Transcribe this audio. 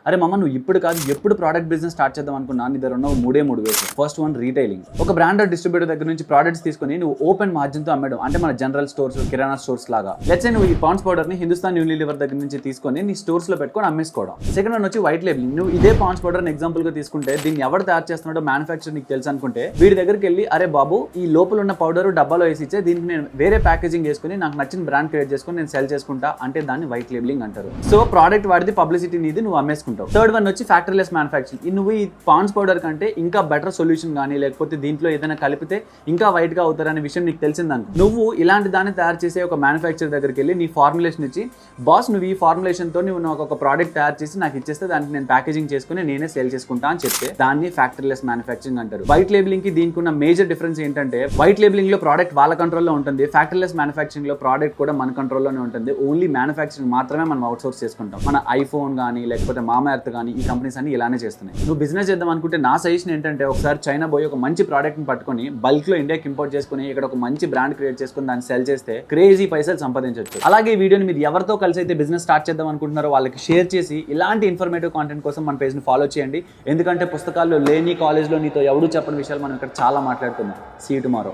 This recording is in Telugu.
అరే మమ్మ నువ్వు ఇప్పుడు కాదు ఎప్పుడు ప్రోడక్ట్ బిజినెస్ స్టార్ట్ చేద్దాం అనుకున్నా నీ దగ్గర ఉన్న మూడే మూడు వేస్. First one retailing. ఒక బ్రాండెడ్ డిస్ట్రిబ్యూటర్ దగ్గర నుంచి ప్రోడక్ట్స్ తీసుకొని నువ్వు ఓపెన్ మార్జిన్ తో అమ్మడం, అంటే మన జనరల్ స్టోర్స్, కిరాణా స్టోర్స్ లాగా. లెట్స్ సే నువ్వు ఈ పాండ్స్ పౌడర్ ని హిందుస్థాన్ యూనిలివర్ దగ్గర నుంచి తీసుకొని నీ స్టోర్స్ లో పెట్టుకొని అమ్మేసుకోవడం. సెకండ్ వన్ వచ్చి వైట్ లేబులింగ్. నువ్వు ఇదే పాండ్స్ పౌడర్ ని ఎగ్జాంపుల్ గా తీసుకుంటే దీన్ని ఎవరు తయారు చేస్తున్నాడో మ్యానుఫ్యాక్చర్ నీకు తెలుసు అనుకుంటే వీడి దగ్గరికి వెళ్ళి అరే బాబు ఈ లోపల ఉన్న పౌడర్ డబ్బాలో వేసి ఇచ్చే, దీనికి నేను వేరే ప్యాకేజింగ్ చేసుకుని నాకు నచ్చిన బ్రాండ్ క్రియేట్ చేసుకుని నేను సెల్ చేసుకుంటా అంటే దాన్ని వైట్ లేబులింగ్ అంటారు. సో ప్రోడక్ట్ వాడిది, పబ్లిసిటీ నీది, నువ్వు అమ్మేసుకుంటావు. థర్డ్ వన్ వచ్చి ఫ్యాక్టరీలెస్ మ్యానుఫ్యాక్చరింగ్. నువ్వు ఈ పాండ్స్ పౌడర్ కంటే ఇంకా బెటర్ సొల్యూషన్ కానీ లేకపోతే దీంట్లో ఏదైనా కలిపితే ఇంకా వైట్ గా అవుతారనే విషయం నీకు తెలిసిందనుకో, నువ్వు ఇలాంటి దాన్ని తయారు చేసే ఒక మ్యానుఫ్యాక్చర్ దగ్గరికి వెళ్ళి నీ ఫార్ములేషన్ ఇచ్చి బాస్ నువ్వు ఈ ఫార్ములేషన్ తో నువ్వు నాకు ఒక ప్రోడక్ట్ తయారు చేసి నాకు ఇచ్చేస్తే దానికి నేను ప్యాకేజింగ్ చేసుకుని నేనే సేల్ చేసుకుంటా అని చెప్తే దాన్ని ఫ్యాక్టరీలెస్ మ్యానుఫ్యాక్చరింగ్ అంటారు. వైట్ లేబులింగ్ కి దీనికి ఉన్న మేజర్ డిఫరెన్స్ ఏంటంటే వైట్ లేబులింగ్ లో ప్రోడక్ట్ వాళ్ళ కంట్రోల్లో ఉంటుంది, ఫ్యాక్టరీలెస్ మ్యానుఫ్యాక్చరింగ్ లో ప్రోడక్ట్ కూడా మన కంట్రోల్లోనే ఉంటుంది. ఓన్లీ మ్యానుఫ్యాక్చరింగ్ మాత్రమే మనం అవుట్ సోర్స్ చేసుకుంటాం. మన ఐఫోన్ కానీ లేకపోతే మామా ఎర్త్ కానీ ఈ కంపెనీస్ అన్ని ఇలానే చేస్తున్నాయి. నువ్వు బిజినెస్ చేద్దాం అనుకుంటే నా సజెషన్ ఏంటంటే ఒకసారి చైనా పోయి ఒక మంచి ప్రోడక్ట్ ని పట్టుకొని బల్క్ లో ఇండియాకి ఇంపోర్ట్ చేసుకుని ఇక్కడ ఒక మంచి బ్రాండ్ క్రియేట్ చేసుకుని దాన్ని సెల్ చేస్తే క్రేజీ పైసలు సంపాదించవచ్చు. అలాగే ఈ వీడియోని మీరు ఎవరితో కలిసి అయితే బిజినెస్ స్టార్ట్ చేద్దాం అనుకుంటున్నారో వాళ్ళకి షేర్ చేసి ఇలాంటి ఇన్ఫర్మేటివ్ కాంటెంట్ కోసం మన పేజ్ ని ఫాలో చేయండి. ఎందుకంటే పుస్తకాల్లో లేని, కాలేజ్లో నీతో ఎవరు చెప్పని విషయాలు మనం ఇక్కడ చాలా మాట్లాడుతున్నాం. See you tomorrow.